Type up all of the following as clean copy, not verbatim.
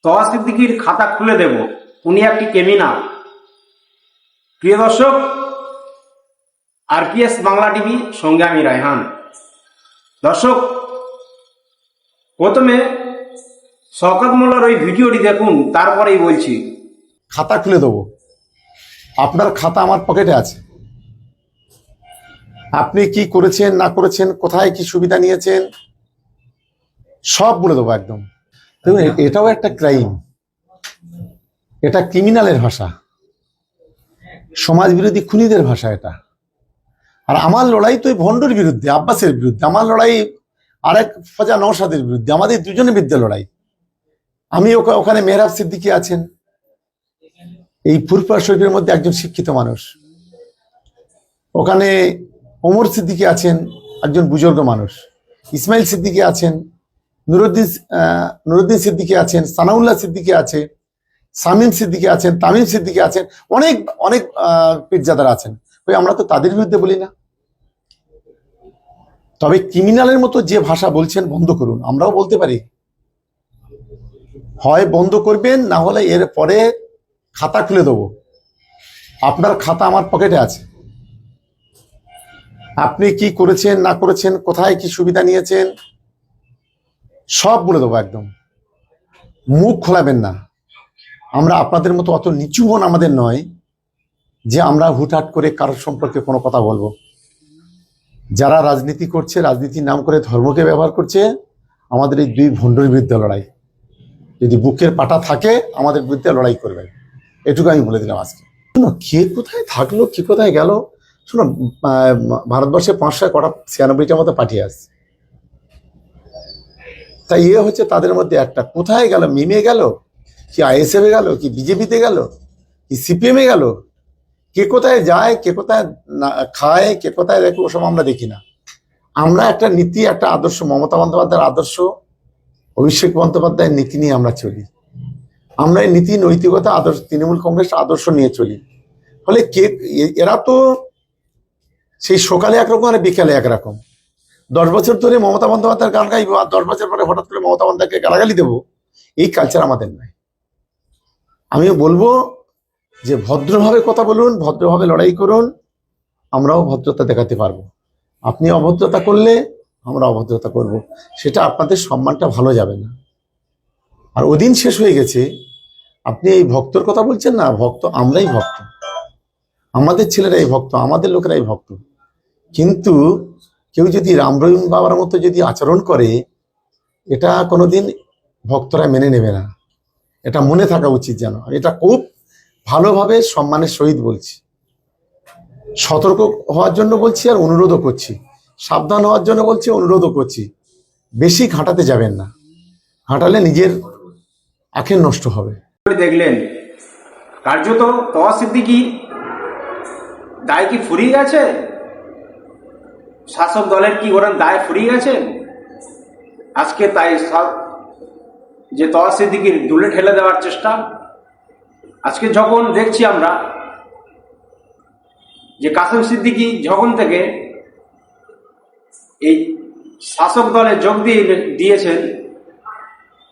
তওয়া সিদ্দিকীর খাতা খুলে দেব, উনি একটি ক্রিমিনাল। প্রিয় দর্শক, আরপিএস বাংলা টিভি, সঙ্গে আমি রায়হান। দর্শক, প্রথমে শওকত মোল্লার ওই ভিডিওটি দেখুন, তারপরেই বলছি। খাতা খুলে দেবো, আপনার খাতা আমার পকেটে আছে। আপনি কি করেছেন না করেছেন, কোথায় কি সুবিধা নিয়েছেন, সব বলে দেবো একদম। দেখুন, এটাও একটা ক্রাইম, এটা ক্রিমিনালের ভাষা, সমাজ বিরোধী খুনিদের ভাষা এটা। আর আমার লড়াই তো এই ভণ্ডর বিরুদ্ধে, আব্বাসের বিরুদ্ধে। আমার লড়াই আরেক ফাজা নওশাদের বিরুদ্ধে, আমাদের দুজনের বিরুদ্ধে লড়াই। আমি ওখানে মেহরাব সিদ্দিকী আছেন, এই ফুরফুরা শরীফের মধ্যে একজন শিক্ষিত মানুষ। ওখানে ওমর সিদ্দিকী আছেন, একজন বুজুর্গ মানুষ। ইসমাইল সিদ্দিকী আছেন, নুরুদ্দিন সিদ্দিকী আছেন, সানাউল্লাহ সিদ্দিকী আছে, সামিম সিদ্দিকী আছেন, তামিম সিদ্দিকী আছেন, অনেক অনেক পীরজাদারা আছেন। ওই আমরা তো তাদের বিরুদ্ধে বলি না। তবে ক্রিমিনালের মতো যে ভাষা বলছেন বন্ধ করুন। আমরাও বলতে পারি, হয় বন্ধ করবেন, না হলে এর পরে খাতা খুলে দেবো। আপনার খাতা আমার পকেটে আছে। আপনি কি করেছেন না করেছেন, কোথায় কি সুবিধা নিয়েছেন, সব বলে দেবো একদম। মুখ খোলাবেন না। আমরা আপনাদের মতো অত নিচু মন আমাদের নয় যে আমরা হুটহাট করে কারোর সম্পর্কে কোনো কথা বলবো। যারা রাজনীতি করছে, রাজনীতির নাম করে ধর্মকে ব্যবহার করছে, আমাদের এই দুই ভণ্ডের বিরুদ্ধে লড়াই। যদি বুকের পাটা থাকে, আমাদের বিরুদ্ধে লড়াই করবেন, এটুকু আমি বলে দিলাম আজকে। কে কোথায় থাকলো, কে কোথায় গেল, শোনো, ভারতবর্ষে 500 কটা 96টার মতো পাঠিয়ে আসছে। তাই হচ্ছে তাদের মধ্যে একটা। কোথায় গেল, মিমে গেল, কি আইএসএফে গেল, কি বিজেপিতে গেল, কি সিপিএমে গেল, কে কোথায় যায়, কে কোথায় খায়, কে কোথায় দেখে, ওসব আমরা দেখি না। আমরা একটা নীতি, একটা আদর্শ, মমতা বন্দ্যোপাধ্যায়ের আদর্শ, অভিষেক বন্দ্যোপাধ্যায়ের নীতি নিয়ে আমরা চলি। আমরা এই নীতি, নৈতিকতা, আদর্শ, তৃণমূল কংগ্রেস আদর্শ নিয়ে চলি। ফলে এরা তো সেই সকালে একরকম আর বিকালে একরকম। 10 বছর ধরে মমতা বন্দ্যোপাধ্যায়ের গান গাইবো, আর 10 বছর পরে হঠাৎ করে মমতা বন্দ্যোপাধ্যায়কে গালাগালি দেবো, এই কালচার আমাদের নয়। আমিও বলবো যে ভদ্রভাবে কথা বলুন, ভদ্রভাবে লড়াই করুন, আমরাও ভদ্রতা দেখাতে পারবো। আপনি অভদ্রতা করলে আমরা অভদ্রতা করব, সেটা আপনাদের সম্মানটা ভালো যাবে না। আর ওদিন শেষ হয়ে গেছে। আপনি এই ভক্তর কথা বলছেন না, ভক্ত আমরাই ভক্ত, আমাদের ছেলেরাই ভক্ত, আমাদের লোকেরাই ভক্ত। কিন্তু কেউ যদি রাম রহিম বাবার মতো যদি আচরণ করে, এটা কোনোদিন ভক্তরা মেনে নেবে না। এটা মনে থাকা উচিত। যেন এটা খুব ভালোভাবে সম্মানের সহিত বলছি, সতর্ক হওয়ার জন্য বলছি, আর অনুরোধও করছি, সাবধান হওয়ার জন্য বলছি, অনুরোধও করছি। বেশি ঘাটাতে যাবেন না, ঘাটালে নিজের আখের নষ্ট হবে। দেখলেন, কার্যত তওয়া সিদ্দিকী দায় কি ফুরিয়ে গেছে? শাসক দলের কি ওরা দায় ফুরিয়ে গেছে? আজকে তাই যে তওয়া সিদ্দিকীর দুলে ঠেলে দেওয়ার চেষ্টা। আজকে যখন দেখছি আমরা যে কাসেম সিদ্দিকী যখন থেকে এই শাসক দলে যোগ দিয়েছেন,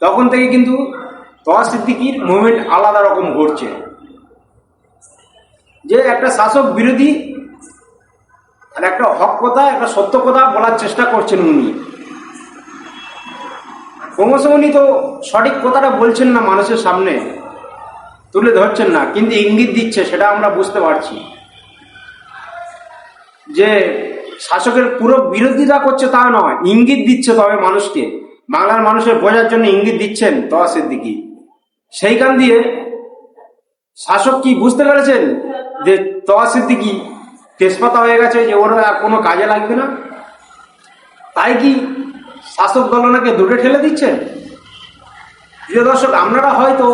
তখন থেকে কিন্তু তওয়া সিদ্দিকীর মুভমেন্ট আলাদা রকম ঘটছে। যে একটা শাসক বিরোধী আর একটা হক কথা, একটা সত্য কথা বলার চেষ্টা করছেন উনি। ক্রমশ উনি তো সঠিক কথাটা বলছেন না, মানুষের সামনে তুলে ধরছেন না, কিন্তু ইঙ্গিত দিচ্ছে, সেটা আমরা বুঝতে পারছি। যে শাসকের পুরো বিরোধিতা করছে তা নয়, ইঙ্গিত দিচ্ছে। তবে মানুষকে, বাংলার মানুষের বোঝার জন্য ইঙ্গিত দিচ্ছেন তওয়া সিদ্দিকী। সেইখান দিয়ে শাসক কি বুঝতে পেরেছেন যে তওয়া সিদ্দিকী তেজপাতা হয়ে গেছে, যে ওরা আর কোনো কাজে লাগবে না। তাই কি শাসক দল ওনাকে দূরে ঠেলে দিচ্ছেন? প্রিয় দর্শক, আপনারা হয়তো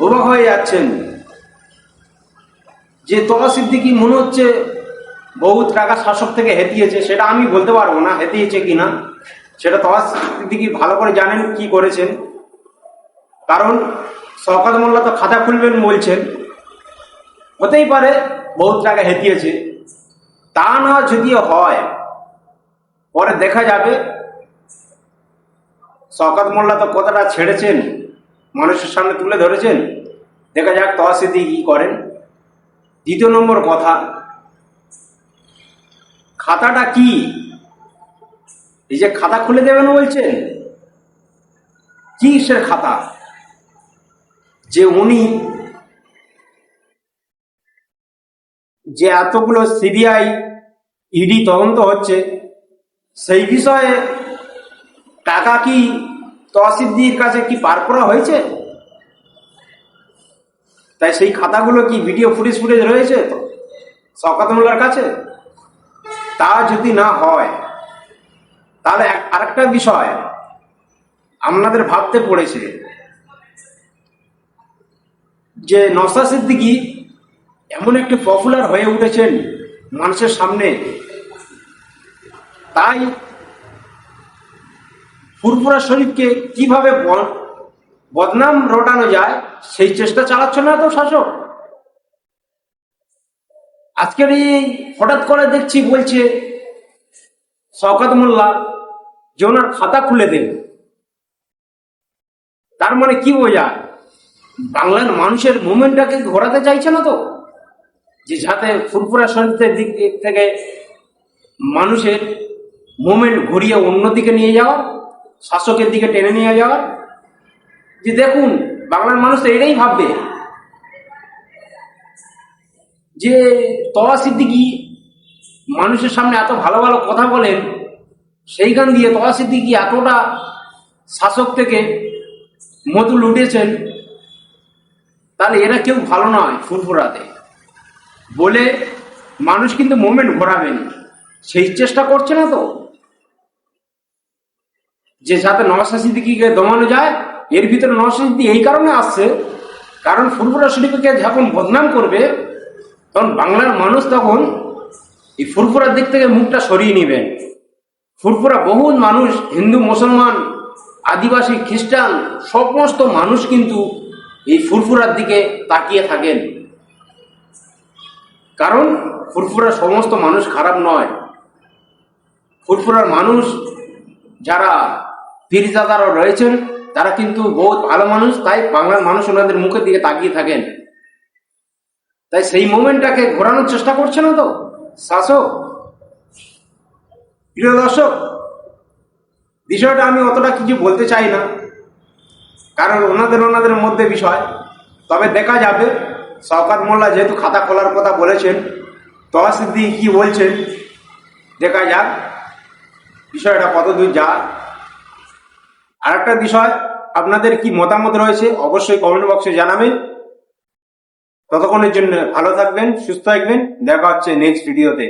অবাক হয়ে যাচ্ছেন যে তওয়া সিদ্দিকী মনে হচ্ছে বহুত টাকা শাসক থেকে হেতিয়েছে। সেটা আমি বলতে পারবো না হেতিয়েছে কিনা, সেটা তওয়া সিদ্দিকী ভালো করে জানেন কি করেছেন। কারণ শওকত মোল্লা তো খাতা খুলবেন বলছেন, হতেই পারে বহুত টাকা হেতিয়েছে। তা না যদি হয়, পরে দেখা যাবে। শওকত মোল্লা তো কথাটা ছেড়েছেন মানুষের সামনে তুলে ধরেছেন। দেখা যাক তহসিলদি কি করেন। দ্বিতীয় নম্বর কথা, খাতাটা কি? এই যে খাতা খুলে দেবেন বলছেন, কি সে খাতা? যে উনি যে এতগুলো সিবিআই ইডি তদন্ত হচ্ছে, সেই বিষয়ে টাকা কি তহসিলদির কাছে কি পার করা হয়েছে? তাই সেই খাতাগুলো কি ভিডিও ফুটেজ রয়েছে তো শওকত মোল্লার কাছে? তা যদি না হয় তাহলে আরেকটা বিষয় আপনাদের ভাবতে পড়েছে যে নওশাদ সিদ্দিকী এমন একটি পপুলার হয়ে উঠেছেন মানুষের সামনে, তাই ফুরফুরা শরীফকে কিভাবে বদনাম রটানো যায় সেই চেষ্টা চালাচ্ছে না তো শাসক। আজকের এই হঠাৎ করে দেখছি বলছে শওকত মোল্লা যে ওনার খাতা খুলে দেন। তার মানে কি বোঝায়? বাংলার মানুষের মুভমেন্টটাকে ঘোরাতে চাইছে না তো, যে যাতে ফুরফুরা শরীফের দিক থেকে মানুষের মুভমেন্ট ঘুরিয়ে অন্যদিকে নিয়ে যাওয়া, শাসকের দিকে টেনে নিয়ে যাওয়া। যে দেখুন বাংলার মানুষ তো এটাই ভাববে যে তওয়া সিদ্দিকী মানুষের সামনে এত ভালো ভালো কথা বলেন, সেইখান দিয়ে তওয়া সিদ্দিকী এতটা শাসক থেকে মধু লুটেছেন, তাহলে এরা কেউ ভালো নয় ফুরফুরাতে বলে মানুষ কিন্তু মুভমেন্ট ঘোরাবেন সেই চেষ্টা করছে না তো, যে যাতে নওশাদ সিদ্দিকীকে দমানো যায়। এর ভিতরে নওশাদ সিদ্দিকী এই কারণে আসছে, কারণ ফুরফুরা শরীফকে যখন বদনাম করবে তখন বাংলার মানুষ তখন এই ফুরফুরার দিক থেকে মুখটা সরিয়ে নেবেন। ফুরফুরা বহু মানুষ, হিন্দু, মুসলমান, আদিবাসী, খ্রিস্টান সমস্ত মানুষ কিন্তু এই ফুরফুরার দিকে তাকিয়ে থাকেন, কারণ ফুরফুরার সমস্ত মানুষ খারাপ নয়। ফুরফুরার মানুষ যারা পীরজাদারা রয়েছেন তারা কিন্তু বহুত ভালো মানুষ, তাই বাংলার মানুষ ওনাদের মুখের দিকে তাকিয়ে থাকেন। তাই সেই মোমেন্টটাকে ঘোরানোর চেষ্টা করছে না তো শাসক। প্রিয় দর্শক, বিষয়টা আমি অতটা কিছু বলতে চাই না, কারণ ওনাদের মধ্যে বিষয়। তবে দেখা যাবে শওকত মোল্লা যেহেতু খাতা খোলার কথা বলেছেন, তওয়া সিদ্দিকী কি বলছেন দেখা যাক বিষয়টা কতদূর যায়। আর একটা বিষয়, আপনাদের কি মতামত রয়েছে অবশ্যই কমেন্ট বক্সে জানাবেন। ততক্ষণের জন্য ভালো থাকবেন, সুস্থ থাকবেন, দেখা হচ্ছে নেক্সট ভিডিওতে।